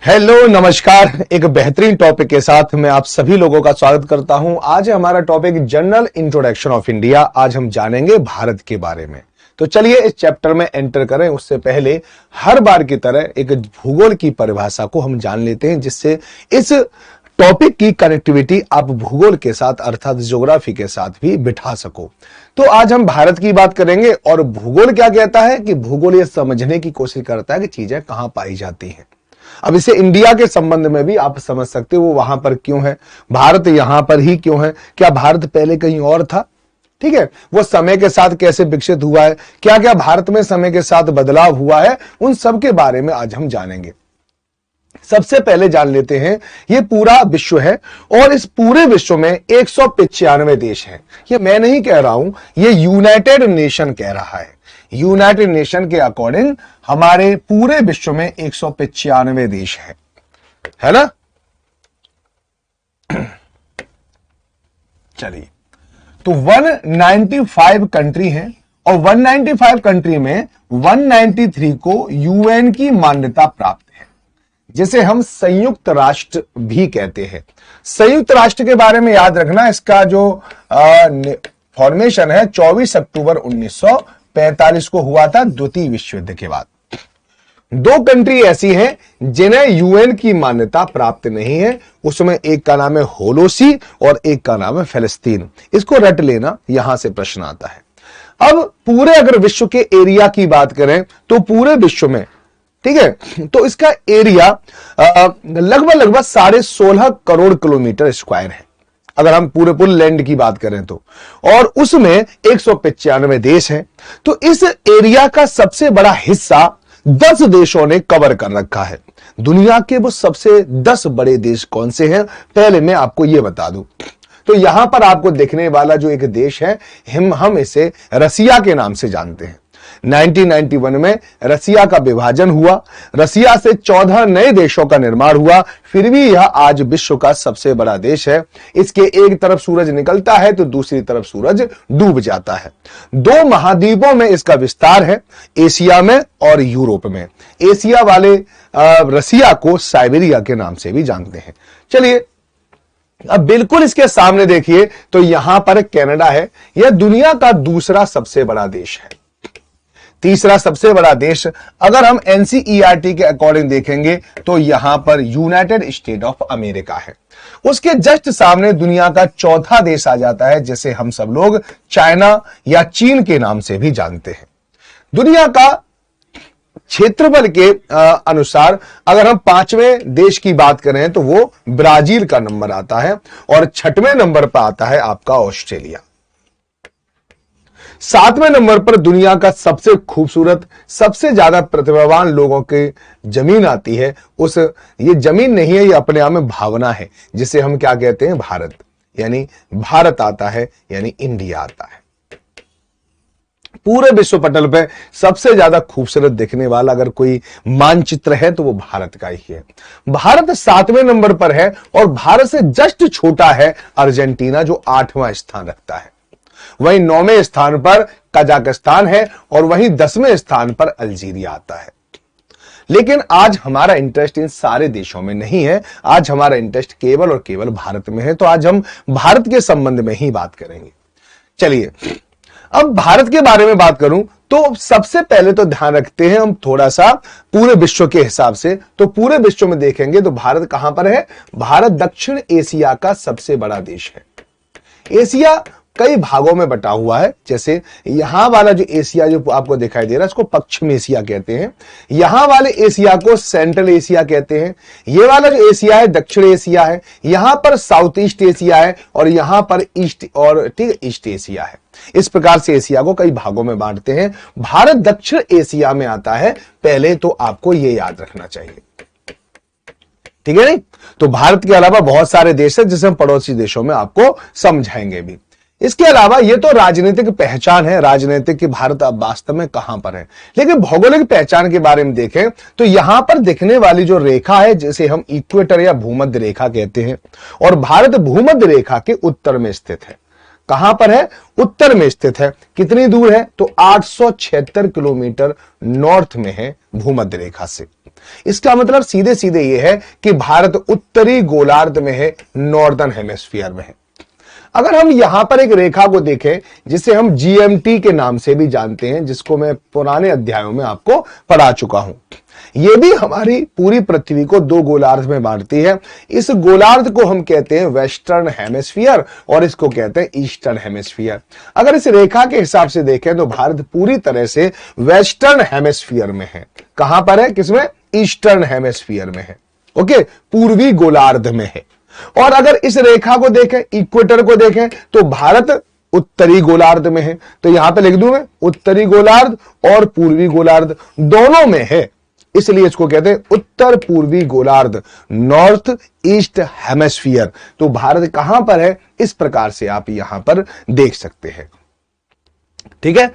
Hello नमस्कार। एक बेहतरीन टॉपिक के साथ मैं आप सभी लोगों का स्वागत करता हूं। आज हमारा topic general introduction of India. आज हम जानेंगे भारत के बारे में। तो चलिए इस चैप्टर में एंटर करें उससे पहले हर बार की तरह एक भूगोल की परिभाषा को हम जान लेते हैं, जिससे इस टॉपिक की कनेक्टिविटी आप भूगोल के साथ अर्थात ज्योग्राफी के साथ भी बिठा सको। तो आज हम भारत की बात करेंगे और भूगोल क्या कहता है कि भूगोल ये समझने की कोशिश करता है कि चीजें कहां पाई जाती हैं। अब इसे इंडिया के संबंध में भी आप समझ सकते हो, वो वहां पर क्यों है, भारत यहां पर ही क्यों है, क्या भारत पहले कहीं और था, ठीक है, वो समय के साथ कैसे विकसित हुआ है, क्या क्या भारत में समय के साथ बदलाव हुआ है, उन सब के बारे में आज हम जानेंगे। सबसे पहले जान लेते हैं ये पूरा विश्व है और इस पूरे विश्व में 195 देश हैं। ये मैं नहीं कह रहा हूं, ये यूनाइटेड नेशन कह रहा है। यूनाइटेड नेशन के अकॉर्डिंग हमारे पूरे विश्व में 195 देश है ना। चलिए, तो 195 कंट्री हैं और 195 कंट्री में 193 को यूएन की मान्यता प्राप्त है, जिसे हम संयुक्त राष्ट्र भी कहते हैं। संयुक्त राष्ट्र के बारे में याद रखना, इसका जो फॉर्मेशन है 24 अक्टूबर 1945 को हुआ था, द्वितीय विश्व युद्ध के बाद। दो कंट्री ऐसी हैं जिन्हें यूएन की मान्यता प्राप्त नहीं है, उसमें एक का नाम है होलोसी और एक का नाम है फिलिस्तीन। इसको रट लेना, यहां से प्रश्न आता है। अब पूरे अगर विश्व के एरिया की बात करें तो पूरे विश्व में, ठीक है, तो इसका एरिया लगभग 16.5 करोड़ किलोमीटर स्क्वायर है, अगर हम पूरे लैंड की बात करें तो, और उसमें 195 देश हैं। तो इस एरिया का सबसे बड़ा हिस्सा 10 देशों ने कवर कर रखा है। दुनिया के वो सबसे 10 बड़े देश कौन से हैं, पहले मैं आपको ये बता दूं। तो यहां पर आपको देखने वाला जो एक देश है, हम इसे रसिया के नाम से जानते हैं। 1991 में रसिया का विभाजन हुआ, रसिया से 14 नए देशों का निर्माण हुआ, फिर भी यह आज विश्व का सबसे बड़ा देश है। इसके एक तरफ सूरज निकलता है तो दूसरी तरफ सूरज डूब जाता है। 2 महाद्वीपों में इसका विस्तार है, एशिया में और यूरोप में। एशिया वाले रसिया को साइबेरिया के नाम से भी जानते हैं। चलिए, अब बिल्कुल इसके सामने देखिए तो यहां पर कनाडा है। यह दुनिया का दूसरा सबसे बड़ा देश है। तीसरा सबसे बड़ा देश अगर हम एनसीईआरटी के अकॉर्डिंग देखेंगे तो यहां पर यूनाइटेड स्टेट ऑफ अमेरिका है। उसके जस्ट सामने दुनिया का चौथा देश आ जाता है, जिसे हम सब लोग चाइना या चीन के नाम से भी जानते हैं। दुनिया का क्षेत्रफल के अनुसार अगर हम 5वें देश की बात करें तो वो ब्राजील का नंबर आता है और 6वें नंबर पर आता है आपका ऑस्ट्रेलिया। 7वें नंबर पर दुनिया का सबसे खूबसूरत, सबसे ज्यादा प्रतिभावान लोगों की जमीन आती है। ये जमीन नहीं है, ये अपने आप में भावना है, जिसे हम क्या कहते हैं, भारत। यानी भारत आता है, यानी इंडिया आता है। पूरे विश्व पटल पे सबसे ज्यादा खूबसूरत दिखने वाला अगर कोई मानचित्र है तो वो भारत का ही है। भारत 7वें नंबर पर है और भारत से जस्ट छोटा है अर्जेंटीना, जो 8वां स्थान रखता है। वहीं 9वें स्थान पर कजाकिस्तान है और वहीं 10वें स्थान पर अल्जीरिया आता है। लेकिन आज हमारा इंटरेस्ट इन सारे देशों में नहीं है, आज हमारा इंटरेस्ट केवल और केवल भारत में है। तो आज हम भारत के संबंध में ही बात करेंगे। चलिए, अब भारत के बारे में बात करूं तो सबसे पहले तो ध्यान रखते हैं हम थोड़ा सा पूरे विश्व के हिसाब से। तो पूरे विश्व में देखेंगे तो भारत कहां पर है, भारत दक्षिण एशिया का सबसे बड़ा देश है। एशिया कई भागों में बटा हुआ है, जैसे यहां वाला जो एशिया जो आपको दिखाई दे रहा है, इसको पश्चिम एशिया कहते हैं। यहां वाले एशिया को सेंट्रल एशिया कहते हैं। ये वाला जो एशिया है दक्षिण एशिया है। यहां पर साउथ ईस्ट एशिया है और यहां पर ईस्ट और ठीक ईस्ट एशिया है। इस प्रकार से एशिया को कई भागों में बांटते हैं। भारत दक्षिण एशिया में आता है, पहले तो आपको यह याद रखना चाहिए, ठीक है नहीं। तो भारत के अलावा बहुत सारे देश हैं जिसे हम पड़ोसी देशों में आपको समझाएंगे भी। इसके अलावा ये तो राजनीतिक पहचान है, राजनीतिक कि भारत अब वास्तव में कहां पर है। लेकिन भौगोलिक पहचान के बारे में देखें तो यहां पर दिखने वाली जो रेखा है, जिसे हम इक्वेटर या भूमध्य रेखा कहते हैं, और भारत भूमध्य रेखा के उत्तर में स्थित है। कहां पर है? उत्तर में स्थित है। कितनी दूर है? तो 876 किलोमीटर नॉर्थ में है भूमध्य रेखा से। इसका मतलब सीधे सीधे यह है कि भारत उत्तरी गोलार्ध में है, नॉर्दर्न हेमिस्फीयर में है। अगर हम यहां पर एक रेखा को देखें जिसे हम जीएमटी के नाम से भी जानते हैं, जिसको मैं पुराने अध्यायों में आपको पढ़ा चुका हूं, यह भी हमारी पूरी पृथ्वी को दो गोलार्ध में बांटती है। इस गोलार्ध को हम कहते हैं वेस्टर्न हेमिस्फीयर और इसको कहते हैं ईस्टर्न हेमिस्फीयर। अगर इस रेखा के हिसाब से देखें तो भारत पूरी तरह से वेस्टर्न हेमिस्फीयर में है। कहां पर है? किसमें? ईस्टर्न हेमिस्फीयर में है। ओके, पूर्वी गोलार्ध में है। और अगर इस रेखा को देखें, इक्वेटर को देखें, तो भारत उत्तरी गोलार्ध में है। तो यहां पे लिख दूं मैं, उत्तरी गोलार्ध और पूर्वी गोलार्ध दोनों में है, इसलिए इसको कहते हैं उत्तर पूर्वी गोलार्ध, नॉर्थ ईस्ट हेमिस्फीयर। तो भारत कहां पर है, इस प्रकार से आप यहां पर देख सकते हैं। ठीक है,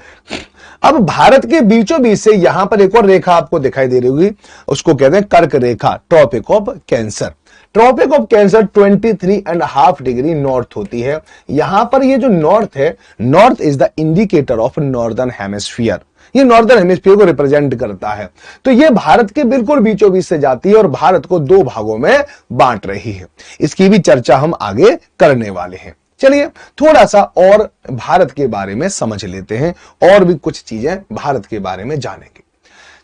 अब भारत के बीचों बीच से यहां पर एक और रेखा आपको दिखाई दे रही होगी, उसको कहते हैं कर्क रेखा, tropic of cancer. Tropic of cancer 23.5 degree north होती है। यहां पर ये जो नॉर्थ है, north is the indicator of northern hemisphere, ये नॉर्दर्न हेमिस्फीयर को रिप्रेजेंट करता है। तो ये भारत के बिल्कुल बीचों बीच से जाती है और भारत को दो भागों में बांट रही है। इसकी भी चर्चा हम आगे करने वाले हैं। चलिए थोड़ा सा और भारत के बारे में समझ लेते हैं, और भी कुछ चीजें भारत के बारे में जानेंगे।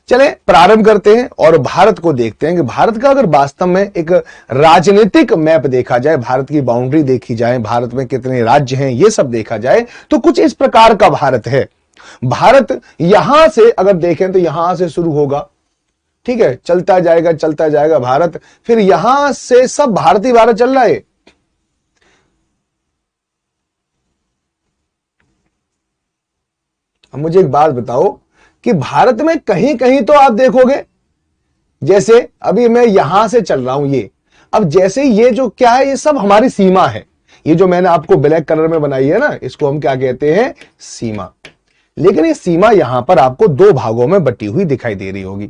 चले प्रारंभ करते हैं और भारत को देखते हैं कि भारत का अगर वास्तव में एक राजनीतिक मैप देखा जाए, भारत की बाउंड्री देखी जाए, भारत में कितने राज्य हैं, ये सब देखा जाए, तो कुछ इस प्रकार का भारत है। भारत यहां से अगर देखें तो यहां से शुरू होगा, ठीक है, चलता जाएगा भारत, फिर यहां से सब भारत ही भारत चल रहा है। अब मुझे एक बात बताओ कि भारत में कहीं कहीं तो आप देखोगे, जैसे अभी मैं यहां से चल रहा हूं ये, अब जैसे ये जो क्या है, ये सब हमारी सीमा है। ये जो मैंने आपको ब्लैक कलर में बनाई है ना, इसको हम क्या कहते हैं? सीमा। लेकिन ये सीमा यहां पर आपको दो भागों में बटी हुई दिखाई दे रही होगी।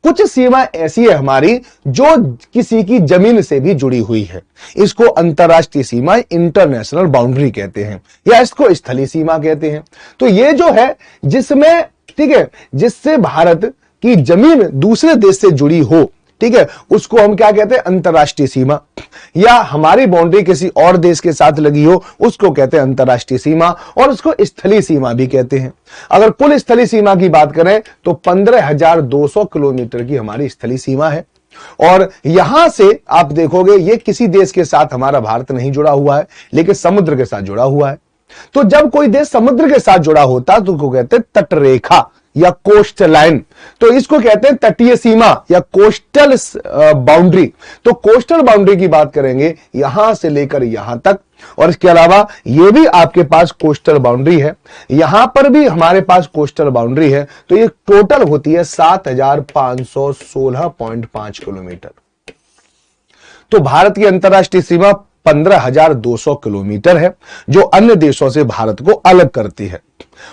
कुछ सीमा ऐसी है हमारी जो किसी की जमीन से भी जुड़ी हुई है, इसको अंतरराष्ट्रीय सीमा, इंटरनेशनल बाउंड्री कहते हैं, या इसको स्थलीय सीमा कहते हैं। तो ये जो है जिसमें, ठीक है, जिससे भारत की जमीन दूसरे देश से जुड़ी हो, ठीक है, उसको हम क्या कहते हैं? अंतरराष्ट्रीय सीमा। या हमारी बाउंड्री किसी और देश के साथ लगी हो, उसको कहते हैं अंतरराष्ट्रीय सीमा, और उसको स्थलीय सीमा भी कहते हैं। अगर कुल स्थलीय सीमा की बात करें तो 15,200 किलोमीटर की हमारी स्थलीय सीमा है। और यहां से आप देखोगे ये किसी देश के साथ हमारा भारत नहीं जुड़ा हुआ है, लेकिन समुद्र के साथ जुड़ा हुआ है। तो जब कोई देश समुद्र के साथ जुड़ा होता तो उसको कहते हैं तटरेखा या कोस्ट लाइन। तो इसको कहते हैं तटीय सीमा या कोस्टल बाउंड्री। तो कोस्टल बाउंड्री की बात करेंगे यहां से लेकर यहां तक, और इसके अलावा ये भी आपके पास कोस्टल बाउंड्री है, यहां पर भी हमारे पास कोस्टल बाउंड्री है। तो ये टोटल होती है 7,516.5 किलोमीटर। तो भारत की अंतरराष्ट्रीय सीमा 15,200 किलोमीटर है, जो अन्य देशों से भारत को अलग करती है।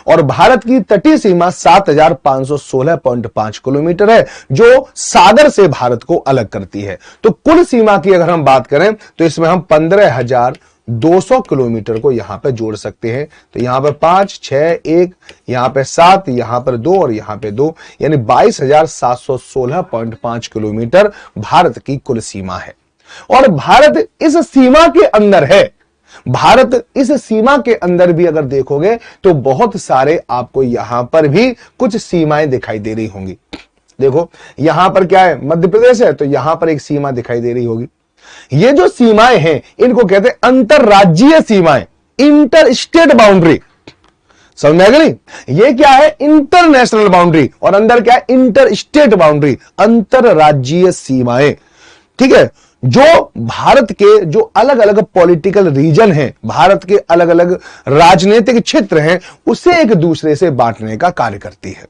और भारत की तटीय सीमा 7,516.5 किलोमीटर है, जो सागर से भारत को अलग करती है। तो कुल सीमा की अगर हम बात करें तो इसमें हम 15,200 किलोमीटर को यहां पे जोड़ सकते हैं। तो यहां पे 5, 6, 1, यहां पे 7, यहां पर 2 और यहां पे 2, यानी 22,716.5 किलोमीटर भारत की कुल सीमा है। और भारत इस सीमा के अंदर है। भारत इस सीमा के अंदर भी अगर देखोगे तो बहुत सारे आपको यहां पर भी कुछ सीमाएं दिखाई दे रही होंगी। देखो यहां पर क्या है, मध्य प्रदेश है, तो यहां पर एक सीमा दिखाई दे रही होगी। ये जो सीमाएं हैं इनको कहते हैं अंतरराज्यीय सीमाएं, इंटर स्टेट बाउंड्री। समझ में आ गई? ये क्या है? इंटरनेशनल बाउंड्री, और अंदर क्या है? इंटर स्टेट बाउंड्री, अंतरराज्यीय सीमाएं। ठीक है, जो भारत के जो अलग अलग पॉलिटिकल रीजन हैं, भारत के अलग अलग राजनीतिक क्षेत्र हैं, उसे एक दूसरे से बांटने का कार्य करती है।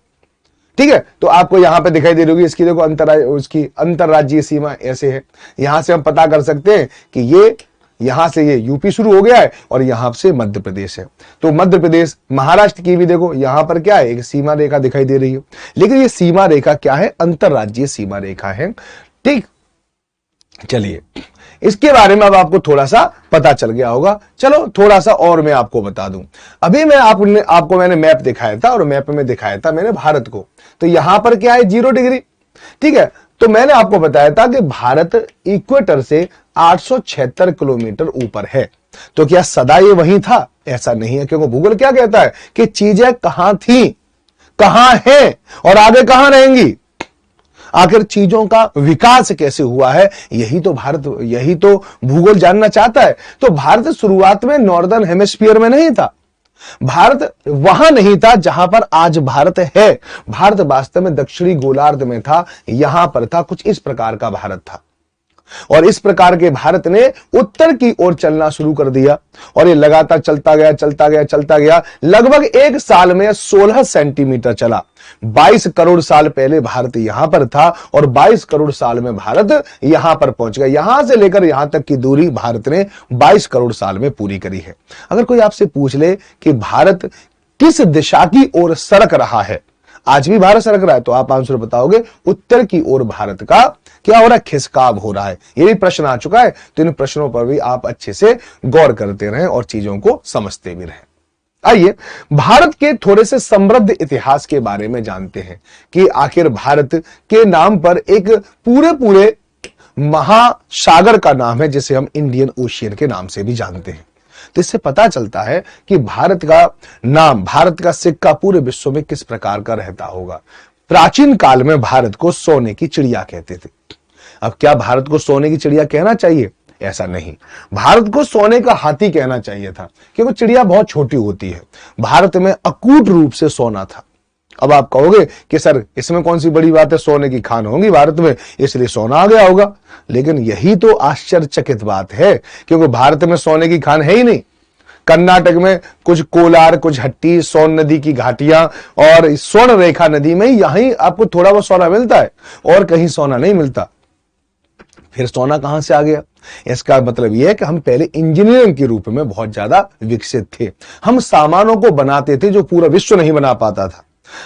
ठीक है, तो आपको यहां पे दिखाई दे रही होगी, इसकी देखो उसकी अंतरराज्यीय सीमा ऐसे है। यहां से हम पता कर सकते हैं कि ये यहां से ये यूपी शुरू हो गया है और यहां से मध्य प्रदेश है। तो मध्य प्रदेश, महाराष्ट्र की भी देखो यहां पर क्या है, एक सीमा रेखा दिखाई दे रही है। लेकिन ये सीमा रेखा क्या है? अंतरराज्यीय सीमा रेखा है। ठीक, चलिए इसके बारे में अब आपको थोड़ा सा पता चल गया होगा। चलो थोड़ा सा और मैं आपको बता दूं। अभी मैं आपको मैंने मैप दिखाया था और मैप में दिखाया था मैंने भारत को। तो यहां पर क्या है 0 डिग्री, ठीक है। तो मैंने आपको बताया था कि भारत इक्वेटर से 876 किलोमीटर ऊपर है। तो क्या सदा ये वहीं था? ऐसा नहीं है, क्योंकि भूगोल क्या कहता है कि चीजें कहां थी, कहां है और आगे कहां रहेंगी। आखिर चीजों का विकास कैसे हुआ है, यही तो भूगोल जानना चाहता है। तो भारत शुरुआत में नॉर्दर्न हेमिस्फीयर में नहीं था। भारत वहां नहीं था जहां पर आज भारत है। भारत वास्तव में दक्षिणी गोलार्ध में था, यहां पर था, कुछ इस प्रकार का भारत था। और इस प्रकार के भारत ने उत्तर की ओर चलना शुरू कर दिया और ये लगातार चलता गया। लगभग 1 साल में 16 सेंटीमीटर चला। 22 करोड़ साल पहले भारत यहां पर था और 22 करोड़ साल में भारत यहां पर पहुंच गया। यहां से लेकर यहां तक की दूरी भारत ने 22 करोड़ साल में पूरी करी है। अगर कोई आपसे पूछ ले कि भारत किस दिशा की ओर सरक रहा है, आज भी भारत सरक रहा है, तो आप आंसर बताओगे उत्तर की ओर भारत का क्या हो रहा है, खिसकाव हो रहा है। ये भी प्रश्न आ चुका है, तो इन प्रश्नों पर भी आप अच्छे से गौर करते रहें और चीजों को समझते भी रहें। आइए भारत के थोड़े से समृद्ध इतिहास के बारे में जानते हैं कि आखिर भारत के नाम पर एक पूरे महासागर का नाम है, जिसे हम इंडियन ओशियन के नाम से भी जानते हैं। तो इससे पता चलता है कि भारत का नाम, भारत का सिक्का पूरे विश्व में किस प्रकार का रहता होगा। प्राचीन काल में भारत को सोने की चिड़िया कहते थे। अब क्या भारत को सोने की चिड़िया कहना चाहिए? ऐसा नहीं, भारत को सोने का हाथी कहना चाहिए था, क्योंकि चिड़िया बहुत छोटी होती है। भारत में अकूट रूप से सोना था। अब आप कहोगे कि सर इसमें कौन सी बड़ी बात है, सोने की खान होंगी भारत में इसलिए सोना आ गया होगा। लेकिन यही तो आश्चर्यचकित बात है, क्योंकि भारत में सोने की खान है ही नहीं। कर्नाटक में कुछ कोलार, कुछ हट्टी, सोन नदी की घाटियां और स्वर्ण रेखा नदी में यहीं आपको थोड़ा बहुत सोना मिलता है और कहीं सोना नहीं मिलता। फिर सोना कहां से आ गया? इसका मतलब यह है कि हम पहले इंजीनियरिंग के रूप में बहुत ज्यादा विकसित थे। हम सामानों को बनाते थे जो पूरा विश्व नहीं बना पाता था।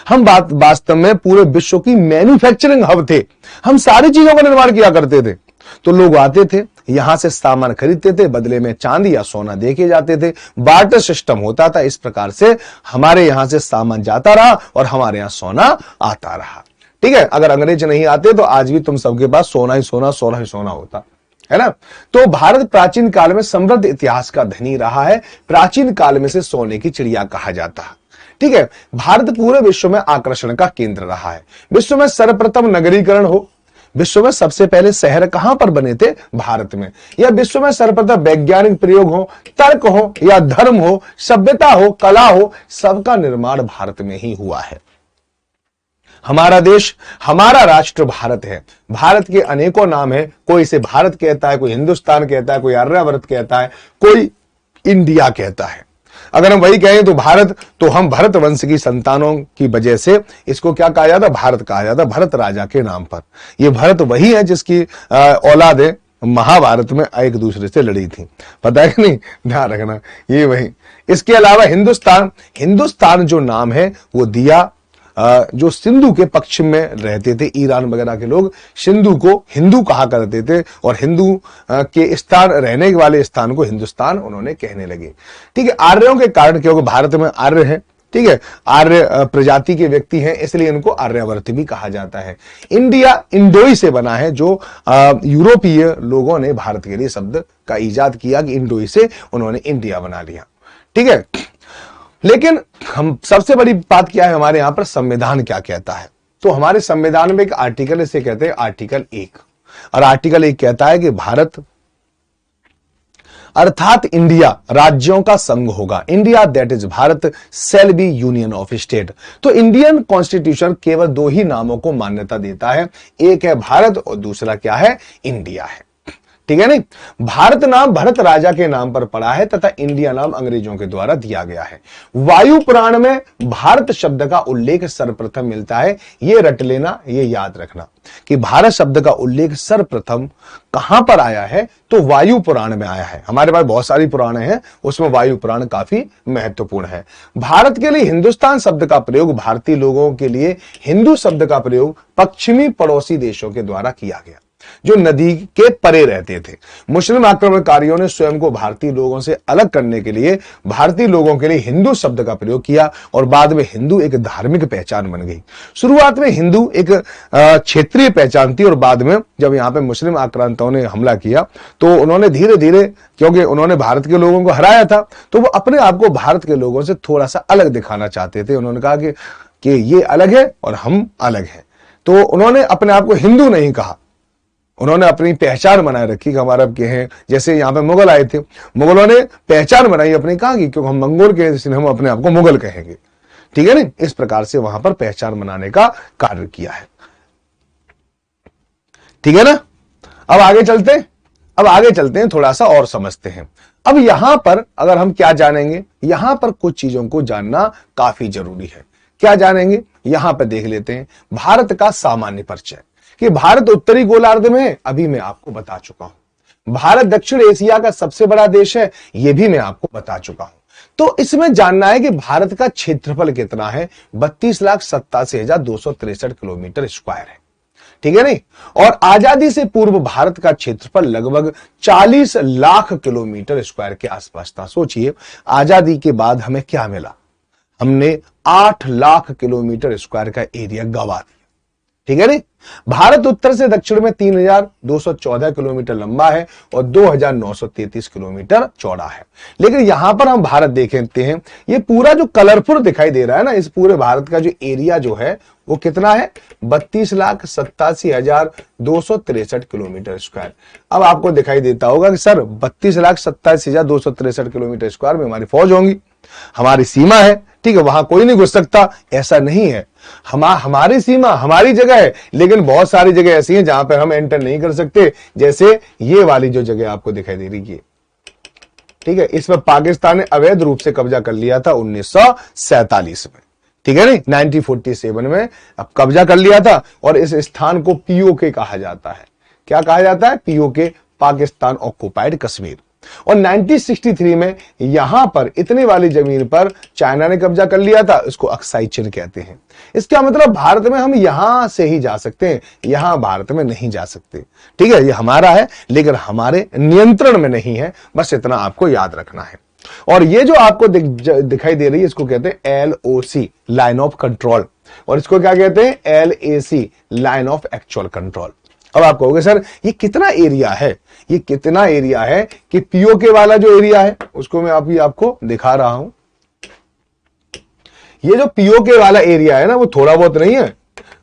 हम वास्तव में पूरे विश्व की मैन्युफैक्चरिंग हब थे। हम सारी चीजों का निर्माण किया करते थे। तो लोग आते थे, यहां से सामान खरीदते थे, बदले में चांदी या सोना देके जाते थे। बार्टर सिस्टम होता था। इस प्रकार से हमारे यहां से सामान जाता रहा और हमारे यहां सोना आता रहा। ठीक है, अगर अंग्रेज नहीं आते तो आज भी तुम सबके पास सोना ही सोना होता है ना। तो भारत प्राचीन काल में समृद्ध इतिहास का धनी रहा है। प्राचीन काल में से सोने की चिड़िया कहा जाता है। ठीक है, भारत पूरे विश्व में आकर्षण का केंद्र रहा है। विश्व में सर्वप्रथम नगरीकरण हो, विश्व में सबसे पहले शहर कहां पर बने थे? भारत में। या विश्व में सर्वप्रथम वैज्ञानिक प्रयोग हो, तर्क हो या धर्म हो, सभ्यता हो, कला हो, सबका निर्माण भारत में ही हुआ है। हमारा देश, हमारा राष्ट्र भारत है। भारत के अनेकों नाम है। कोई इसे भारत कहता है, कोई हिंदुस्तान कहता है, कोई आर्यावर्त कहता है, कोई इंडिया कहता है। अगर हम वही कहें तो भारत, तो हम भरत वंश की संतानों की वजह से इसको क्या कहा जाता? भारत कहा जाता, भरत राजा के नाम पर। ये भरत वही है जिसकी औलादें महाभारत में एक दूसरे से लड़ी थी। पता है कि नहीं? ध्यान रखना, ये वही। इसके अलावा हिंदुस्तान जो नाम है वो दिया जो सिंधु के पश्चिम में रहते थे, ईरान वगैरह के लोग सिंधु को हिंदू कहा करते थे और हिंदू के स्थान, रहने वाले स्थान को हिंदुस्तान उन्होंने कहने लगे। ठीक है, आर्यों के कारण, क्योंकि भारत में आर्य है, ठीक है, आर्य प्रजाति के व्यक्ति हैं, इसलिए इनको आर्यावर्त भी कहा जाता है। इंडिया इंडोई से बना है, जो यूरोपीय लोगों ने भारत के लिए शब्द का इजाद किया कि इंडोई से उन्होंने इंडिया बना लिया। ठीक है, लेकिन हम सबसे बड़ी बात क्या है, हमारे यहां पर संविधान क्या कहता है? तो हमारे संविधान में एक आर्टिकल, इसे कहते हैं आर्टिकल 1, और आर्टिकल 1 कहता है कि भारत अर्थात इंडिया राज्यों का संघ होगा। India that is Bharat shall be union of state. तो इंडियन कॉन्स्टिट्यूशन केवल 2 ही नामों को मान्यता देता है, एक है भारत और दूसरा क्या है? इंडिया है। ठीक है नहीं? भारत नाम भरत राजा के नाम पर पड़ा है तथा इंडिया नाम अंग्रेजों के द्वारा दिया गया है। वायु पुराण में भारत शब्द का उल्लेख सर्वप्रथम मिलता है। ये रट लेना, ये याद रखना कि भारत शब्द का उल्लेख सर्वप्रथम कहां पर आया है? तो वायु पुराण में आया है। हमारे पास बहुत सारी पुराणे हैं, उसमें वायु पुराण काफी महत्वपूर्ण है। भारत के लिए हिंदुस्तान शब्द का प्रयोग, भारतीय लोगों के लिए हिंदू शब्द का प्रयोग पश्चिमी पड़ोसी देशों के द्वारा किया गया। जो नदी के परे रहते थे। मुस्लिम आक्रमणकारियों ने स्वयं को भारतीय लोगों से अलग करने के लिए भारतीय लोगों के लिए हिंदू शब्द का प्रयोग किया और बाद में हिंदू एक धार्मिक पहचान बन गई। शुरुआत में हिंदू एक क्षेत्रीय पहचान थी और बाद में जब यहां पे मुस्लिम आक्रांताओं ने हमला किया तो उन्होंने धीरे धीरे, क्योंकि उन्होंने भारत के लोगों को हराया था, तो वो अपने आप को भारत के लोगों से थोड़ा सा अलग दिखाना चाहते थे। उन्होंने कहा कि ये अलग है और हम अलग हैं, तो उन्होंने अपने आप को हिंदू नहीं कहा, उन्होंने अपनी पहचान बनाए रखी कि हम अरब के हैं। जैसे यहाँ पे मुगल आए थे, मुगलों ने पहचान बनाई अपनी, कहा कि क्योंकि हम मंगोल के हैं इसलिए हम अपने आप को मुगल कहेंगे, ठीक है ना। इस प्रकार से वहां पर पहचान बनाने का कार्य किया है, ठीक है ना। अब आगे चलते हैं, थोड़ा सा और समझते हैं। अब यहां पर अगर हम क्या जानेंगे, यहां पर कुछ चीजों को जानना काफी जरूरी है। क्या जानेंगे, यहां पर देख लेते हैं भारत का सामान्य परिचय। कि भारत उत्तरी गोलार्ध में है, अभी मैं आपको बता चुका हूं। भारत दक्षिण एशिया का सबसे बड़ा देश है, यह भी मैं आपको बता चुका हूं। तो इसमें जानना है कि भारत का क्षेत्रफल कितना है, 32,87,263 किलोमीटर स्क्वायर है, ठीक है नहीं। और आजादी से पूर्व भारत का क्षेत्रफल लगभग 40 लाख किलोमीटर स्क्वायर के आसपास था। सोचिए आजादी के बाद हमें क्या मिला, हमने 8 लाख किलोमीटर स्क्वायर का एरिया गंवा दिया, ठीक है नहीं। भारत उत्तर से दक्षिण में 3,214 किलोमीटर लंबा है और 2,933 किलोमीटर चौड़ा है। लेकिन यहां पर हम भारत देखते हैं, ये पूरा जो कलरफुल दिखाई दे रहा है ना, इस पूरे भारत का जो एरिया जो है वो कितना है, 32,87,263 किलोमीटर स्क्वायर। अब आपको दिखाई देता होगा कि सर 32,87,263 किलोमीटर स्क्वायर में हमारी फौज होंगी, हमारी सीमा है, ठीक है, वहां कोई नहीं घुस सकता। ऐसा नहीं है, हमारी सीमा हमारी जगह है, लेकिन बहुत सारी जगह ऐसी हैं जहां पर हम एंटर नहीं कर सकते। जैसे ये वाली जो जगह आपको दिखाई दे रही है, ठीक है, इस पर पाकिस्तान ने अवैध रूप से कब्जा कर लिया था 1947 में, ठीक है नहीं, 1947 में अब कब्जा कर लिया था। और इस स्थान को पीओके कहा जाता है। क्या कहा जाता है, पीओके, पाकिस्तान ऑक्युपाइड कश्मीर। और 1963 में यहां पर इतनी वाली जमीन पर चाइना ने कब्जा कर लिया था, इसको अक्साई चिन कहते हैं। इसका मतलब भारत में हम यहां से ही जा सकते हैं, यहां भारत में नहीं जा सकते, ठीक है। ये हमारा है लेकिन हमारे नियंत्रण में नहीं है, बस इतना आपको याद रखना है। और ये जो आपको दिखाई दे रही है, इसको कहते हैं LOC, लाइन ऑफ कंट्रोल, और इसको क्या कहते हैं, LAC, line of actual control. अब आप कहोगे सर ये कितना एरिया है, ये कितना एरिया है कि पीओके वाला जो एरिया है उसको मैं अभी आपको दिखा रहा हूं। ये जो पीओके वाला एरिया है ना, वो थोड़ा बहुत नहीं है,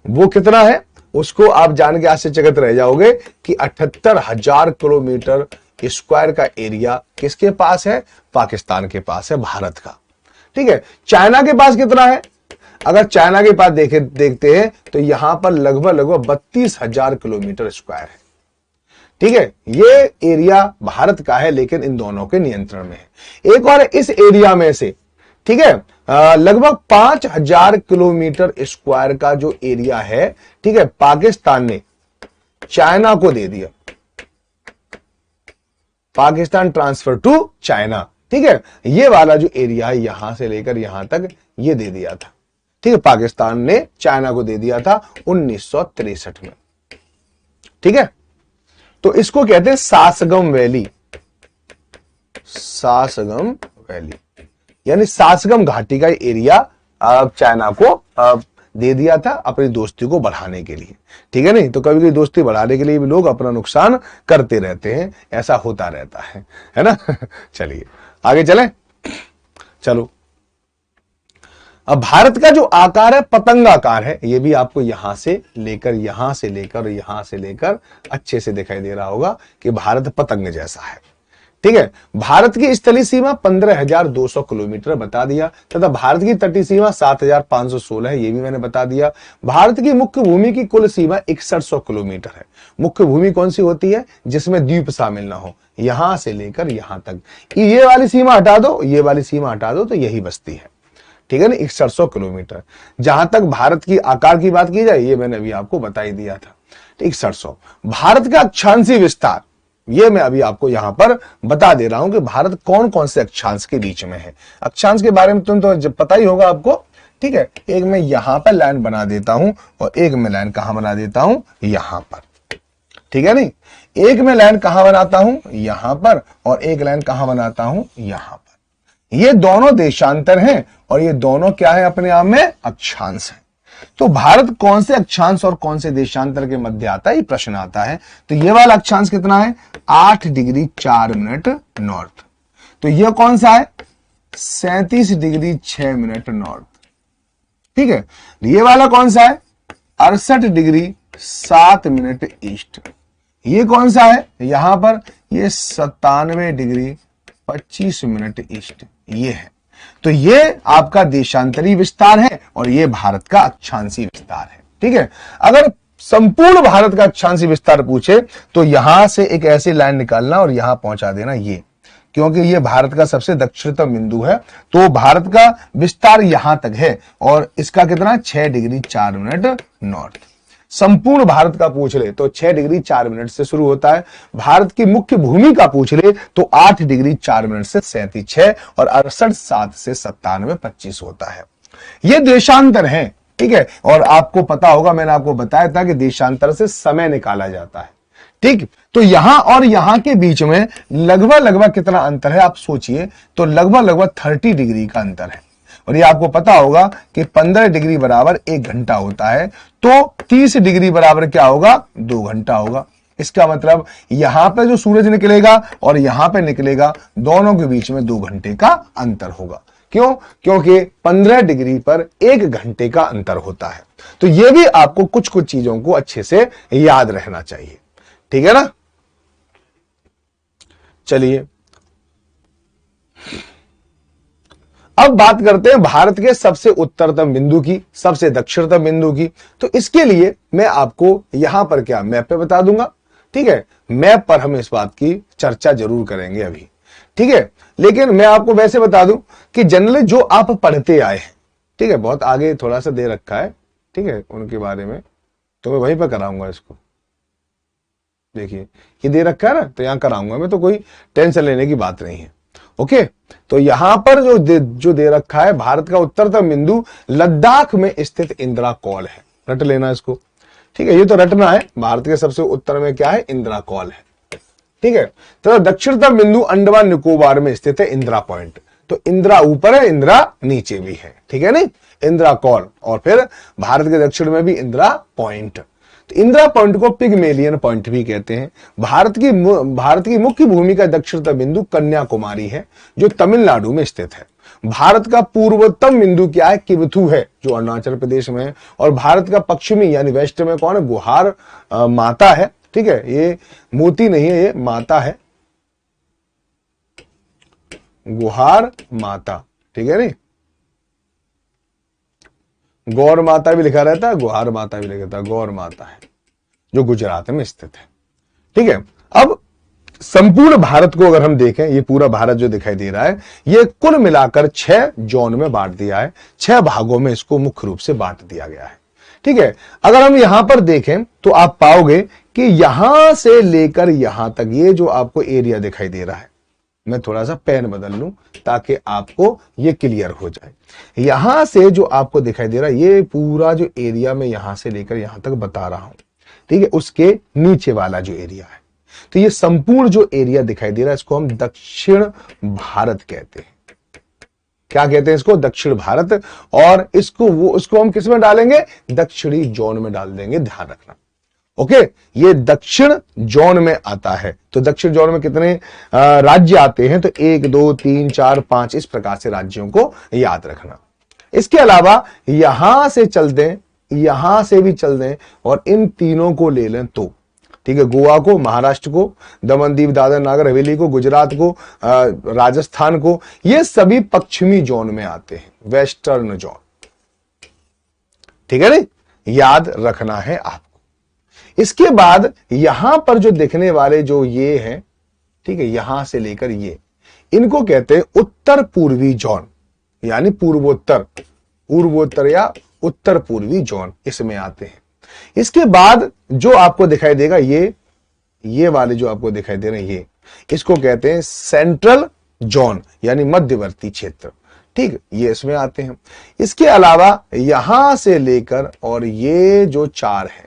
वो कितना है उसको आप जान के आश्चर्यचकित रह जाओगे कि 78,000 किलोमीटर स्क्वायर का एरिया किसके पास है, पाकिस्तान के पास है, भारत का, ठीक है। चाइना के पास कितना है, अगर चाइना के पास देखते हैं तो यहां पर लगभग 32,000 किलोमीटर स्क्वायर है, ठीक है। ये एरिया भारत का है लेकिन इन दोनों के नियंत्रण में है। एक और इस एरिया में से, ठीक है, लगभग 5,000 किलोमीटर स्क्वायर का जो एरिया है, ठीक है, पाकिस्तान ने चाइना को दे दिया, पाकिस्तान ट्रांसफर टू चाइना, ठीक है। ये वाला जो एरिया है यहां से लेकर यहां तक ये दे दिया था, ठीक है, पाकिस्तान ने चाइना को दे दिया था 1963 में, ठीक है। तो इसको कहते हैं सासगम वैली, सासगम वैली यानी सासगम घाटी का एरिया चाइना को दे दिया था अपनी दोस्ती को बढ़ाने के लिए, ठीक है नहीं। तो कभी कभी दोस्ती बढ़ाने के लिए भी लोग अपना नुकसान करते रहते हैं, ऐसा होता रहता है ना। चलिए आगे चलें, चलो। अब भारत का जो आकार है पतंगाकार है, यह भी आपको यहां से लेकर यहां से लेकर यहां से लेकर अच्छे से दिखाई दे रहा होगा कि भारत पतंग जैसा है, ठीक है। भारत की स्थलीय सीमा 15,200 किलोमीटर बता दिया तथा भारत की तटीय सीमा 7,516 है, ये भी मैंने बता दिया। भारत की मुख्य भूमि की कुल सीमा 6100 किलोमीटर है। मुख्य भूमि कौन सी होती है, जिसमें द्वीप शामिल ना हो, यहां से लेकर यहां तक। ये वाली सीमा हटा दो, ये वाली सीमा हटा दो तो यही बचती है, ठीक है ना, 6100 किलोमीटर। जहां तक भारत की आकार की बात की जाए, ये मैंने अभी आपको बता ही दिया था, 6100। भारत का अक्षांशीय विस्तार, ये मैं अभी आपको यहां पर बता दे रहा हूं कि भारत कौन कौन से अक्षांश के बीच में है। अक्षांश के बारे में तुम तो पता ही होगा आपको, ठीक है। एक मैं यहां पर लाइन बना देता हूं और एक मैं लाइन कहां बना देता हूं, यहां पर, ठीक है नहीं। एक मैं लाइन कहां बनाता हूं, यहां पर, और एक लाइन कहां बनाता हूं, यहां पर। ये दोनों देशांतर हैं और ये दोनों क्या है, अपने आप में अक्षांश है। तो भारत कौन से अक्षांश और कौन से देशांतर के मध्य आता है, ये प्रश्न आता है। तो ये वाला अक्षांश कितना है, 8 डिग्री 4 मिनट नॉर्थ। तो ये कौन सा है, 37 डिग्री 6 मिनट नॉर्थ। ठीक है। ये वाला कौन सा है, 68 डिग्री 7 मिनट ईस्ट। ये कौन सा है, यहां पर ये 97 डिग्री 25 मिनट ईस्ट, ये है। तो ये आपका देशांतरी विस्तार है और ये भारत का अक्षांशी विस्तार है। ठीक है। अगर संपूर्ण भारत का अक्षांशी विस्तार पूछे तो यहां से एक ऐसी लाइन निकालना और यहां पहुंचा देना, ये, क्योंकि ये भारत का सबसे दक्षिणतम बिंदु है। तो भारत का विस्तार यहां तक है और इसका कितना, 6 डिग्री 4 मिनट नॉर्थ। संपूर्ण भारत का पूछ ले तो 6 डिग्री 4 मिनट से शुरू होता है। भारत की मुख्य भूमि का पूछ ले तो 8 डिग्री 4 मिनट से 37 6 और 68 7 से 97 25 होता है। ये देशांतर है। ठीक है। और आपको पता होगा, मैंने आपको बताया था कि देशांतर से समय निकाला जाता है। ठीक। तो यहां और यहां के बीच में लगभग कितना अंतर है, आप सोचिए, तो लगभग 30 डिग्री का अंतर है। और ये आपको पता होगा कि 15 डिग्री बराबर 1 घंटा होता है, तो 30 डिग्री बराबर क्या होगा, 2 घंटा होगा। इसका मतलब यहां पे जो सूरज निकलेगा और यहां पे निकलेगा, दोनों के बीच में 2 घंटे का अंतर होगा। क्यों, क्योंकि 15 डिग्री पर 1 घंटे का अंतर होता है। तो ये भी आपको कुछ कुछ चीजों को अच्छे से याद रहना चाहिए। ठीक है ना। चलिए अब बात करते हैं भारत के सबसे उत्तरतम बिंदु की, सबसे दक्षिणतम बिंदु की। तो इसके लिए मैं आपको यहां पर क्या मैप पे बता दूंगा। ठीक है। मैप पर हम इस बात की चर्चा जरूर करेंगे अभी। ठीक है। लेकिन मैं आपको वैसे बता दूं कि जनरली जो आप पढ़ते आए हैं, ठीक है, बहुत आगे थोड़ा सा दे रखा है, ठीक है, उनके बारे में तो मैं वहीं पर कराऊंगा इसको। देखिए ये दे रखा है ना, तो यहां कराऊंगा मैं, तो कोई टेंशन लेने की बात नहीं है। ओके। तो यहां पर जो दे रखा है, भारत का उत्तरतम बिंदु लद्दाख में स्थित इंदिरा कौल है। रट लेना इसको। ठीक है। ये तो रटना है, भारत के सबसे उत्तर में क्या है, इंदिरा कौल है। ठीक है। तो दक्षिणतम बिंदु अंडमान निकोबार में स्थित है इंदिरा पॉइंट। तो इंदिरा ऊपर है, इंदिरा नीचे भी है। ठीक है नहीं, इंदिरा कौल, और फिर भारत के दक्षिण में भी इंदिरा पॉइंट। तो इंदिरा पॉइंट को पिगमेलियन पॉइंट भी कहते हैं। भारत की मुख्य भूमि का दक्षिणतम बिंदु कन्याकुमारी है, जो तमिलनाडु में स्थित है। भारत का पूर्वोत्तम बिंदु क्या है, किवथू है, जो अरुणाचल प्रदेश में है। और भारत का पश्चिमी यानी वेस्ट में कौन है, गुहार माता है। ठीक है। ये मोती नहीं है, ये माता है, गुहार माता। ठीक है नहीं, गौर माता भी लिखा रहता है, गुहार माता भी लिखा रहता है, गौर माता है, जो गुजरात में स्थित है। ठीक है। अब संपूर्ण भारत को अगर हम देखें, ये पूरा भारत जो दिखाई दे रहा है, ये कुल मिलाकर 6 जोन में बांट दिया है, 6 भागों में इसको मुख्य रूप से बांट दिया गया है। ठीक है। अगर हम यहां पर देखें तो आप पाओगे कि यहां से लेकर यहां तक ये जो आपको एरिया दिखाई दे रहा है, मैं थोड़ा सा पेन बदल लूं ताकि आपको ये क्लियर हो जाए। यहां से जो आपको दिखाई दे रहा है, ये पूरा जो एरिया मैं यहां से लेकर यहां तक बता रहा हूं, ठीक है, उसके नीचे वाला जो एरिया है, तो ये संपूर्ण जो एरिया दिखाई दे रहा है, इसको हम दक्षिण भारत कहते हैं। क्या कहते हैं इसको, दक्षिण भारत। और इसको हम किस में डालेंगे, दक्षिणी जोन में डाल देंगे, ध्यान रखना। ओके। ये दक्षिण जोन में आता है। तो दक्षिण जोन में कितने राज्य आते हैं, तो 1 2 3 4 5 इस प्रकार से राज्यों को याद रखना। इसके अलावा यहां से चलते हैं, यहां से भी चल दें और इन तीनों को ले लें तो, ठीक है, गोवा को, महाराष्ट्र को, दमन दीव दादर नागर हवेली को, गुजरात को, राजस्थान को, ये सभी पश्चिमी जोन में आते हैं, वेस्टर्न जोन। ठीक है नहीं, याद रखना है आपको। इसके बाद यहां पर जो दिखने वाले जो ये हैं, ठीक है, यहां से लेकर ये, इनको कहते हैं उत्तर पूर्वी जोन, यानी पूर्वोत्तर या उत्तर पूर्वी जोन, इसमें आते हैं। इसके बाद जो आपको दिखाई देगा, ये वाले जो आपको दिखाई दे रहे हैं, ये इसको कहते हैं सेंट्रल जोन, यानी मध्यवर्ती क्षेत्र। ठीक, ये इसमें आते हैं। इसके अलावा यहां से लेकर और ये जो 4 है,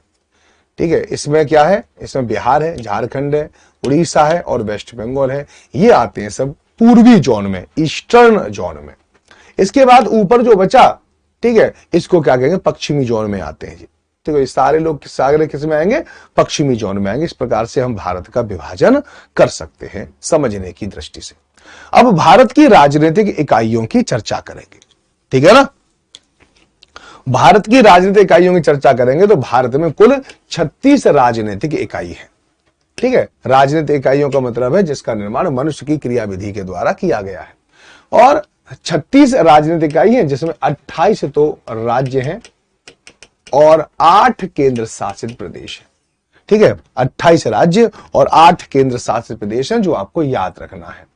ठीक है, इसमें क्या है, इसमें बिहार है, झारखंड है, उड़ीसा है और वेस्ट बंगाल है, ये आते हैं सब पूर्वी जोन में, ईस्टर्न जोन में। इसके बाद ऊपर जो बचा, ठीक है, इसको क्या कहेंगे, पश्चिमी जोन में आते हैं जी। ठीक है, सारे लोग सारे किस में आएंगे, पश्चिमी जोन में आएंगे। इस प्रकार से हम भारत का विभाजन कर सकते हैं समझने की दृष्टि से। अब भारत की राजनीतिक इकाइयों की चर्चा करेंगे, ठीक है ना। भारत की राजनीतिक इकाइयों की चर्चा करेंगे तो भारत में कुल 36 राजनीतिक इकाई है। ठीक है, राजनीतिक इकाइयों का मतलब है जिसका निर्माण मनुष्य की क्रियाविधि के द्वारा किया गया है। और 36 राजनीतिक इकाई है जिसमें 28 तो राज्य हैं और 8 केंद्र शासित प्रदेश है। ठीक है, 28 राज्य और 8 केंद्र शासित प्रदेश हैं जो आपको याद रखना है।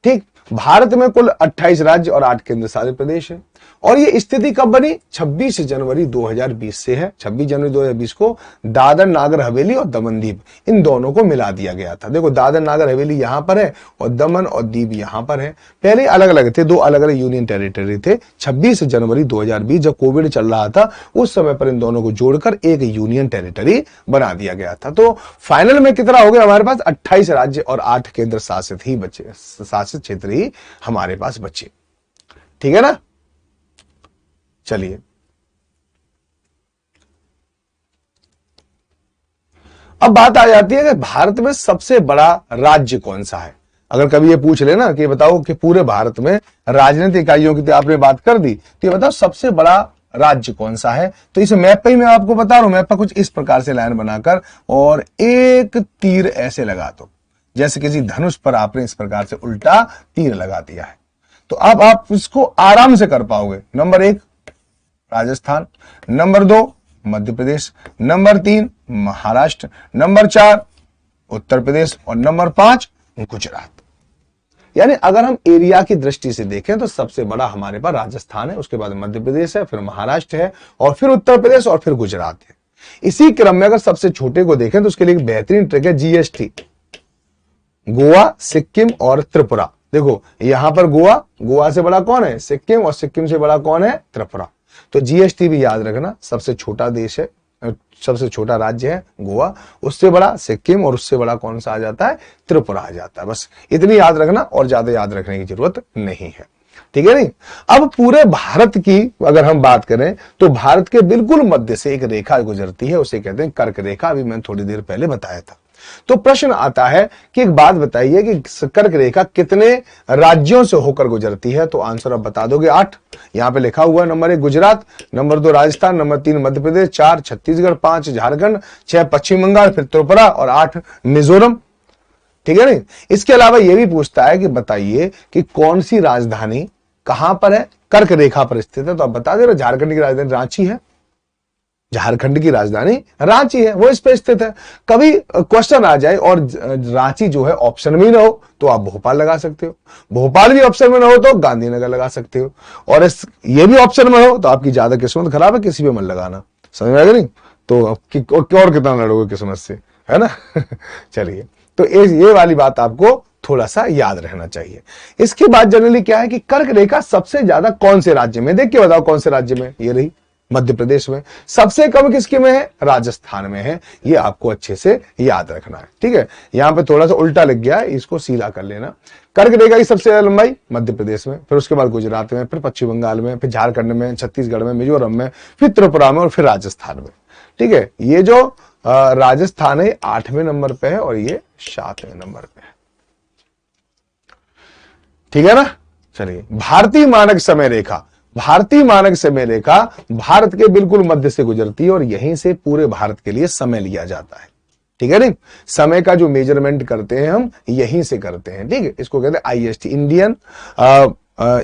ठीक, भारत में कुल 28 राज्य और 8 केंद्र शासित प्रदेश है। और ये स्थिति कब बनी, 26 जनवरी 2020 से है। 26 जनवरी 2020 को दादर नागर हवेली और दमन दीव इन दोनों को मिला दिया गया था। देखो, दादर नागर हवेली यहां पर है और दमन और दीव यहां पर है। पहले अलग अलग थे, 2 अलग अलग यूनियन टेरिटरी थे। 26 जनवरी 2020 जब कोविड चल रहा था उस समय पर इन दोनों को जोड़कर एक यूनियन टेरिटरी बना दिया गया था। तो फाइनल में कितना हो गया हमारे पास, 28 राज्य और 8 केंद्र शासित ही बचे, शासित क्षेत्र ही हमारे पास बचे। ठीक है ना। चलिए, अब बात आ जाती है कि भारत में सबसे बड़ा राज्य कौन सा है। अगर कभी ये पूछ लेना कि बताओ कि पूरे भारत में राजनीतिक इकाइयों की तो आपने बात कर दी, तो ये बताओ सबसे बड़ा राज्य कौन सा है। तो इस मैप पे ही मैं आपको बता रहा हूं, मैप पर कुछ इस प्रकार से लाइन बनाकर और एक तीर ऐसे लगा दो, जैसे किसी धनुष पर आपने इस प्रकार से उल्टा तीर लगा दिया है। तो अब आप इसको आराम से कर पाओगे। Number 1 Rajasthan, number 2 Madhya Pradesh, number 3 Maharashtra, number 4 Uttar Pradesh और नंबर 5 गुजरात। यानी अगर हम एरिया की दृष्टि से देखें तो सबसे बड़ा हमारे पास राजस्थान है, उसके बाद मध्य प्रदेश है, फिर महाराष्ट्र है और फिर उत्तर प्रदेश और फिर गुजरात है। इसी क्रम में अगर सबसे छोटे को देखें तो उसके लिए एक बेहतरीन ट्रिक है, जीएसटी। गोवा, सिक्किम और त्रिपुरा। देखो यहां पर गोवा से बड़ा कौन है, सिक्किम, और सिक्किम से बड़ा कौन है, त्रिपुरा। तो जीएसटी भी याद रखना, सबसे छोटा देश है, सबसे छोटा राज्य है गोवा, उससे बड़ा सिक्किम और उससे बड़ा कौन सा आ जाता है, त्रिपुरा आ जाता है। बस इतनी याद रखना और ज्यादा याद रखने की जरूरत नहीं है। ठीक है नहीं। अब पूरे भारत की अगर हम बात करें तो भारत के बिल्कुल मध्य से एक रेखा गुजरती है, उसे कहते हैं कर्क रेखा। अभी मैंने थोड़ी देर पहले बताया था। तो प्रश्न आता है कि एक बात बताइए कि कर्क रेखा कितने राज्यों से होकर गुजरती है। तो आंसर आप बता दोगे 8। यहां पे लिखा हुआ है, number 1 Gujarat, number 2 Rajasthan, number 3 Madhya Pradesh, 4 Chhattisgarh, 5 Jharkhand, 6 पश्चिम बंगाल, फिर त्रिपुरा और 8 मिजोरम। ठीक है नहीं। इसके अलावा यह भी पूछता है कि बताइए कि कौन सी राजधानी कहां पर है, कर्क रेखा पर स्थित है। तो आप बता दे रहे, झारखंड की राजधानी रांची है, झारखंड की राजधानी रांची है, वो इस पे स्थित है। कभी क्वेश्चन आ जाए और रांची जो है ऑप्शन में ना हो तो आप भोपाल लगा सकते हो, भोपाल भी ऑप्शन में ना हो तो गांधीनगर लगा सकते हो, और ये भी ऑप्शन में हो तो आपकी ज्यादा किस्मत खराब है, किसी पे मत लगाना। समझ में आएगा नहीं तो और कितना लड़ोगे किस्मत से, है ना। चलिए, तो ये वाली बात आपको थोड़ा सा याद रहना चाहिए। इसके बाद जनरली क्या है कि कर्क रेखा सबसे ज्यादा कौन से राज्य में, देख के बताओ कौन से राज्य में, ये रही मध्य प्रदेश में। सबसे कम किसके में है, राजस्थान में है। ये आपको अच्छे से याद रखना है। ठीक है, यहां पे थोड़ा सा उल्टा लग गया है, इसको सीधा कर लेना। कर्क रेखा की सबसे ज्यादा लंबाई मध्य प्रदेश में, फिर उसके बाद गुजरात में, फिर पश्चिम बंगाल में, फिर झारखंड में, छत्तीसगढ़ में, मिजोरम में, फिर त्रिपुरा में और फिर राजस्थान में। ठीक है, ये जो राजस्थान है 8वें नंबर पे है और ये 7वें नंबर पे है। ठीक है ना। चलिए, भारतीय मानक समय रेखा। भारतीय मानक समय रेखा भारत के बिल्कुल मध्य से गुजरती है और यहीं से पूरे भारत के लिए समय लिया जाता है। ठीक है नहीं, समय का जो मेजरमेंट करते हैं हम यहीं से करते हैं। ठीक है, इसको कहते हैं आईएसटी, इंडियन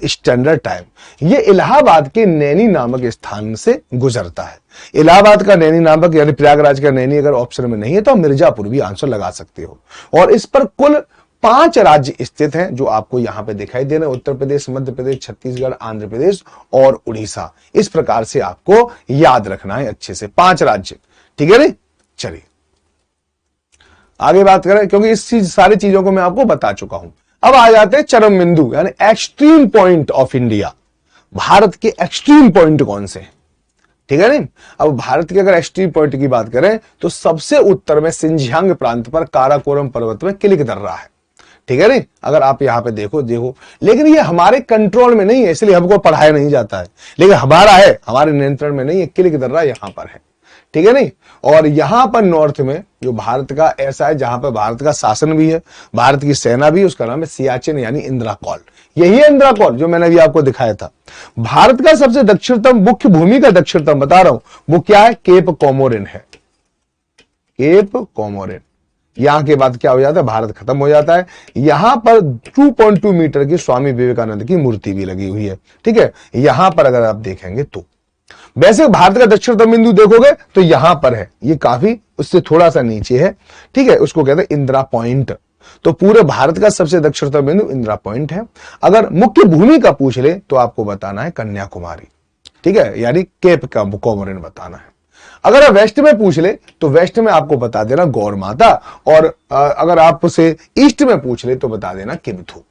स्टैंडर्ड टाइम। ये इलाहाबाद के नैनी नामक स्थान से गुजरता है। इलाहाबाद का नैनी नामक यानी प्रयागराज का नैनी अगर ऑप्शन में नहीं है तो आप मिर्जापुर भी आंसर लगा सकते हो। और इस पर कुल 5 राज्य स्थित हैं जो आपको यहां पे दिखाई दे रहे हैं, उत्तर प्रदेश, मध्य प्रदेश, छत्तीसगढ़, आंध्र प्रदेश और उड़ीसा। इस प्रकार से आपको याद रखना है अच्छे से, 5 राज्य। ठीक है नहीं। चलिए आगे बात करें, क्योंकि इस सारी चीजों को मैं आपको बता चुका हूं। अब आ जाते हैं चरम बिंदु यानी extreme point of India. Bharat के एक्सट्रीम पॉइंट कौन से हैं? ठीक है नहीं। अब भारत के अगर एक्सट्रीम पॉइंट की बात करें तो सबसे उत्तर में सिंजियांग प्रांत पर काराकोरम पर्वत में किलिक दर्रा है, ठीक है नहीं। अगर आप यहां पे देखो, लेकिन ये हमारे कंट्रोल में नहीं है, इसलिए हमको पढ़ाया नहीं जाता है, लेकिन हमारा है, हमारे नियंत्रण में नहीं है। किलिक दर्रा यहां पर है, ठीक है नहीं। और यहां पर नॉर्थ में जो भारत का ऐसा है जहां पर भारत का शासन भी है, भारत की सेना भी, उसका नाम है सियाचिन यानी इंदिरा कॉल। यही है इंदिरा कॉल जो मैंने अभी आपको दिखाया था। भारत का सबसे दक्षिणतम, मुख्य भूमि का दक्षिणतम बता रहा हूं, वो क्या है? केप कोमोरिन है, केप कोमोरिन। यहां के बाद क्या हो जाता है? भारत खत्म हो जाता है। यहां पर 2.2 मीटर की स्वामी विवेकानंद की मूर्ति भी लगी हुई है, ठीक है। यहां पर अगर आप देखेंगे तो वैसे भारत का दक्षिणतम बिंदु देखोगे तो यहां पर है, ये काफी उससे थोड़ा सा नीचे है, ठीक है। उसको कहते हैं इंदिरा पॉइंट। तो पूरे भारत का सबसे दक्षिणतम बिंदु इंदिरा पॉइंट है। अगर मुख्य भूमि का पूछ ले तो आपको बताना है कन्याकुमारी, ठीक है, यानी केप कोमोरिन बताना है। अगर आप वेस्ट में पूछ ले तो वेस्ट में आपको बता देना गौर माता, और अगर आप उसे ईस्ट में पूछ ले तो बता देना किम्थू।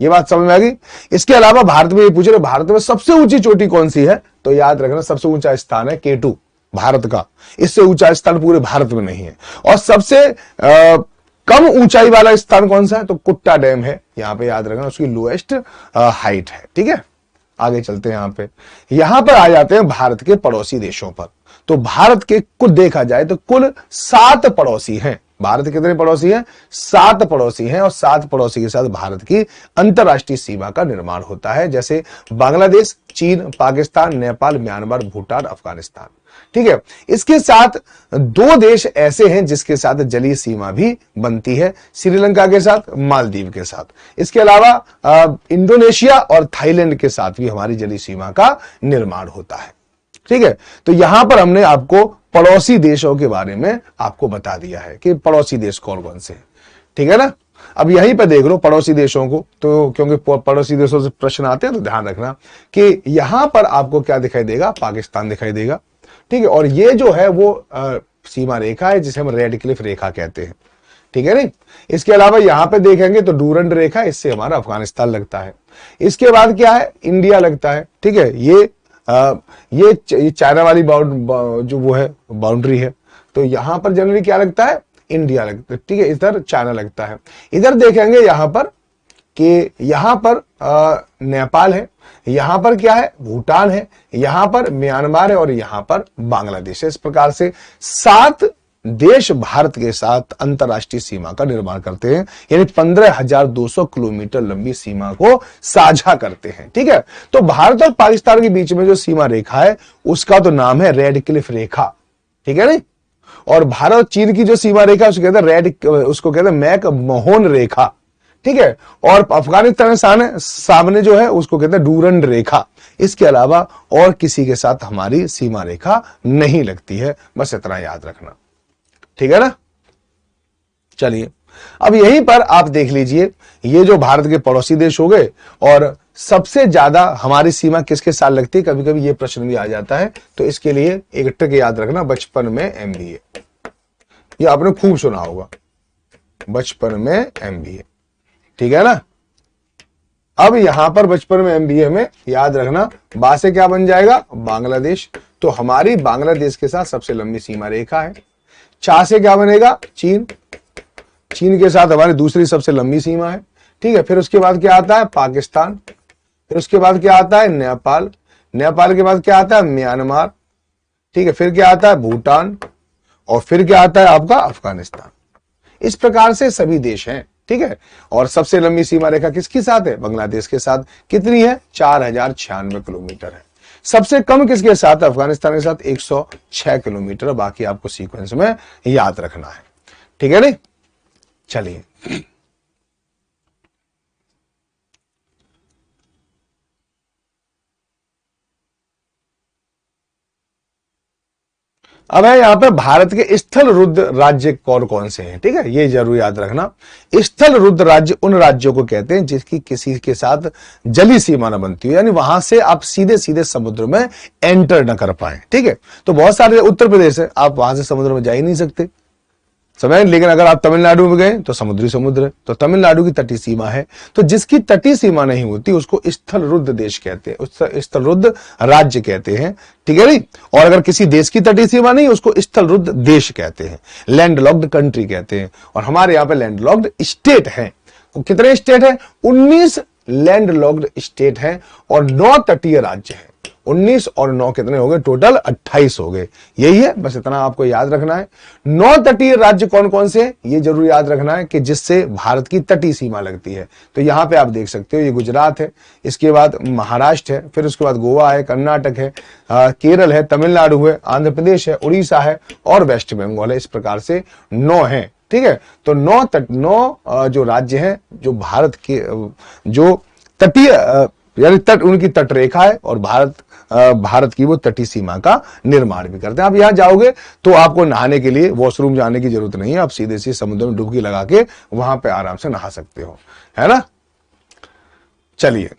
ये बात समझ में आ गई। इसके अलावा भारत में ये पूछ रहे भारत में सबसे ऊंची चोटी कौन सी है, तो याद रखना सबसे ऊंचा स्थान है K2 भारत का। इससे ऊंचा स्थान पूरे भारत में नहीं है। और सबसे कम ऊंचाई वाला स्थान कौन सा है, तो कुट्टा डैम है, यहां पे याद रखना उसकी लोएस्ट हाइट है, ठीक है। आगे चलते हैं। यहां पर आ जाते हैं भारत के पड़ोसी देशों पर। तो भारत के कुल देखा जाए तो कुल 7 पड़ोसी हैं। भारत के कितने पड़ोसी हैं? 7 पड़ोसी हैं, और 7 पड़ोसी के साथ भारत की अंतरराष्ट्रीय सीमा का निर्माण होता है, जैसे बांग्लादेश, चीन, पाकिस्तान, नेपाल, म्यांमार, भूटान, अफगानिस्तान, ठीक है। इसके साथ 2 देश ऐसे हैं जिसके साथ जलीय सीमा भी बनती है, श्रीलंका के साथ, मालदीव के साथ। इसके अलावा इंडोनेशिया और थाईलैंड के साथ भी हमारी जलीय सीमा का निर्माण होता है, ठीक है। तो यहां पर हमने आपको पड़ोसी देशों के बारे में आपको बता दिया है कि पड़ोसी देश कौन कौन से हैं, ठीक है ना। अब यहीं पे देख लो पड़ोसी देशों को, तो क्योंकि पड़ोसी देशों से प्रश्न आते हैं तो ध्यान रखना कि यहां पर आपको क्या दिखाई देगा? पाकिस्तान दिखाई देगा, ठीक है। और ये जो है वो सीमा रेखा है जिसे हम रेड क्लिफ रेखा कहते हैं, ठीक है नहीं। इसके अलावा यहां पे देखेंगे तो डूरंड रेखा, इससे हमारा अफगानिस्तान लगता है। इसके बाद क्या है? इंडिया लगता है, ठीक है। ये चाइना वाली जो वो है बाउंड्री है, तो यहां पर जनरली क्या लगता है? इंडिया लगता है, ठीक है। इधर चाइना लगता है। इधर देखेंगे यहां पर कि यहां पर नेपाल है, यहां पर क्या है? भूटान है, यहां पर म्यांमार है, और यहां पर बांग्लादेश है। इस प्रकार से 7 देश भारत के साथ अंतरराष्ट्रीय सीमा का निर्माण करते हैं, यानी 15,200 किलोमीटर लंबी सीमा को साझा करते हैं, ठीक है। तो भारत और पाकिस्तान के बीच में जो सीमा रेखा है उसका तो नाम है रेड क्लिफ रेखा, ठीक है नहीं। और भारत चीन की जो सीमा रेखा उसको कहते हैं मैक मोहन रेखा, ठीक है। और अफगानिस्तान सामने जो है उसको कहते हैं डूरंड रेखा। इसके अलावा और किसी के साथ हमारी सीमा रेखा नहीं लगती है, बस इतना याद रखना, ठीक है ना। चलिए अब यहीं पर आप देख लीजिए, ये जो भारत के पड़ोसी देश हो गए, और सबसे ज्यादा हमारी सीमा किसके साथ लगती है? कभी कभी ये प्रश्न भी आ जाता है, तो इसके लिए एक ट्रिक याद रखना, बचपन में MBA, ये आपने खूब सुना होगा, बचपन में MBA, ठीक है ना। अब यहां पर बचपन में MBA में याद रखना, बा से क्या बन जाएगा? बांग्लादेश। तो हमारी बांग्लादेश के साथ सबसे लंबी सीमा रेखा है। चा से क्या बनेगा? चीन। चीन के साथ हमारी दूसरी सबसे लंबी सीमा है, ठीक है। फिर उसके बाद क्या आता है? पाकिस्तान। फिर उसके बाद क्या आता है? नेपाल। नेपाल के बाद क्या आता है? म्यांमार, ठीक है। फिर क्या आता है? भूटान। और फिर क्या आता है आपका? अफगानिस्तान। इस प्रकार से सभी देश हैं, ठीक है। और सबसे लंबी सीमा रेखा किसके साथ है? बांग्लादेश के साथ। कितनी है? 4096 किलोमीटर है। सबसे कम किसके साथ? अफगानिस्तान के साथ 106 किलोमीटर। बाकी आपको सीक्वेंस में याद रखना है, ठीक है नहीं। चलिए अब है यहां पे भारत के स्थल रुद्र राज्य कौन कौन से हैं, ठीक है, ये जरूर याद रखना। स्थल रुद्र राज्य उन राज्यों को कहते हैं जिसकी किसी के साथ जली सीमा न बनती हो, यानी वहां से आप सीधे सीधे समुद्र में एंटर न कर पाए, ठीक है। तो बहुत सारे उत्तर प्रदेश है, आप वहां से समुद्र में जा ही नहीं सकते, समझ। लेकिन अगर आप तमिलनाडु में गए तो समुद्री समुद्र है, तो तमिलनाडु की तटीय सीमा है। तो जिसकी तटीय सीमा नहीं होती उसको स्थलरुद्ध देश कहते हैं, स्थलरुद्ध राज्य कहते हैं, ठीक है नहीं। और अगर किसी देश की तटीय सीमा नहीं उसको स्थलरुद्ध देश कहते हैं, लैंडलॉक्ड कंट्री कहते हैं। और हमारे यहां पे लैंडलॉक्ड स्टेट है। कितने स्टेट है? 19 लैंडलॉक्ड स्टेट है और 9 तटीय राज्य है। 19 और 9 कितने हो गए? टोटल 28 हो गए। यही है, बस इतना आपको याद रखना है। 9 तटीय राज्य कौन कौन से? ये जरूर याद रखना है कि जिससे भारत की तटीय सीमा लगती है। तो यहां पे आप देख सकते हो, ये गुजरात है, इसके बाद महाराष्ट्र है, फिर उसके बाद गोवा है, कर्नाटक है, केरल है, तमिलनाडु है, आंध्र प्रदेश है, उड़ीसा है और वेस्ट बंगाल है। इस प्रकार से 9 है, ठीक है। तो 9 जो राज्य हैं जो भारत के जो तटीय यानी तट उनकी तटरेखा है और भारत की वो तटीय सीमा का निर्माण भी करते हैं। आप यहां जाओगे तो आपको नहाने के लिए वॉशरूम जाने की जरूरत नहीं है, आप सीधे सीधे समुद्र में डुबकी लगा के वहां पे आराम से नहा सकते हो, है ना। चलिए,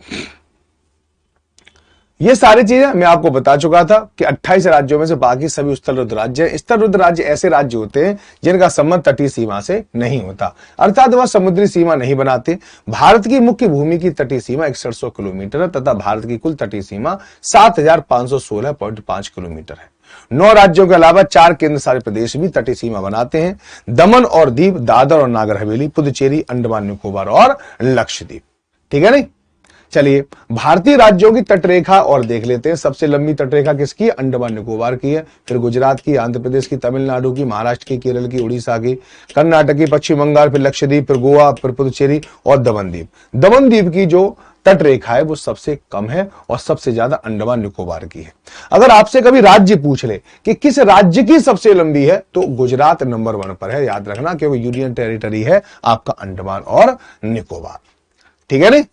ये सारी चीजें मैं आपको बता चुका था कि 28 राज्यों में से बाकी सभी स्थलरुद्ध राज्य हैं। स्थलरुद्ध राज्य ऐसे राज्य होते हैं जिनका संबंध तटीय सीमा से नहीं होता, अर्थात वह समुद्री सीमा नहीं बनाते। भारत की मुख्य भूमि की तटीय सीमा 6100 किलोमीटर है तथा भारत की कुल तटीय सीमा 7516.5 किलोमीटर है। 9 राज्यों के अलावा 4 केंद्र शासित प्रदेश भी तटीय सीमा बनाते हैं, दमन और दीव, दादर और नागर हवेली, पुदुचेरी, अंडमान निकोबार और लक्षद्वीप, ठीक है नहीं। चलिए, भारतीय राज्यों की तटरेखा और देख लेते हैं। सबसे लंबी तटरेखा किसकी? अंडमान निकोबार की है, फिर गुजरात की, आंध्र प्रदेश की, तमिलनाडु की, महाराष्ट्र की, केरल की, उड़ीसा की, कर्नाटक की, पश्चिम बंगाल, फिर लक्षद्वीप, फिर गोवा, फिर पुदुचेरी और दमनदीप। दमनदीप की जो तटरेखा है वो सबसे कम है और सबसे ज्यादा अंडमान निकोबार की है। अगर आपसे कभी राज्य पूछ ले कि किस राज्य की सबसे लंबी है तो गुजरात नंबर 1 पर है, याद रखना, क्योंकि यूनियन टेरिटरी है आपका अंडमान और निकोबार, ठीक है नहीं।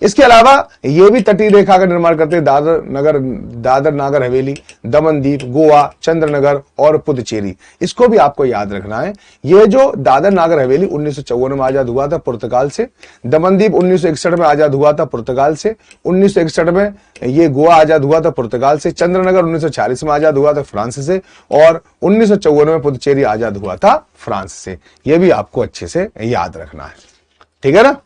इसके अलावा ये भी तटीय रेखा का निर्माण करते हैं दादर नागर हवेली, दमनदीप, गोवा, चंद्रनगर और पुदुचेरी। इसको भी आपको याद रखना है। ये जो दादर नागर हवेली 1954 में आजाद हुआ था पुर्तगाल से, दमनदीप 1961 में आजाद हुआ था पुर्तगाल से, 1961 में ये गोवा आजाद हुआ था पुर्तगाल से, चंद्रनगर 1940 में आजाद हुआ था फ्रांस से और 1954 में पुदुचेरी आजाद हुआ था फ्रांस से। यह भी आपको अच्छे से याद रखना है, ठीक है ना।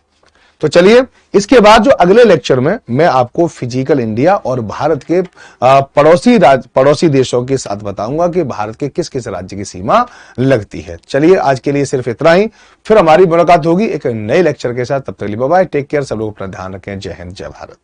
तो चलिए, इसके बाद जो अगले लेक्चर में मैं आपको फिजिकल इंडिया और भारत के पड़ोसी देशों के साथ बताऊंगा कि भारत के किस किस राज्य की सीमा लगती है। चलिए, आज के लिए सिर्फ इतना ही, फिर हमारी मुलाकात होगी एक नए लेक्चर के साथ। तब तक के लिए बाय बाय, टेक केयर, सब लोग अपना ध्यान रखें। जय हिंद, जय भारत।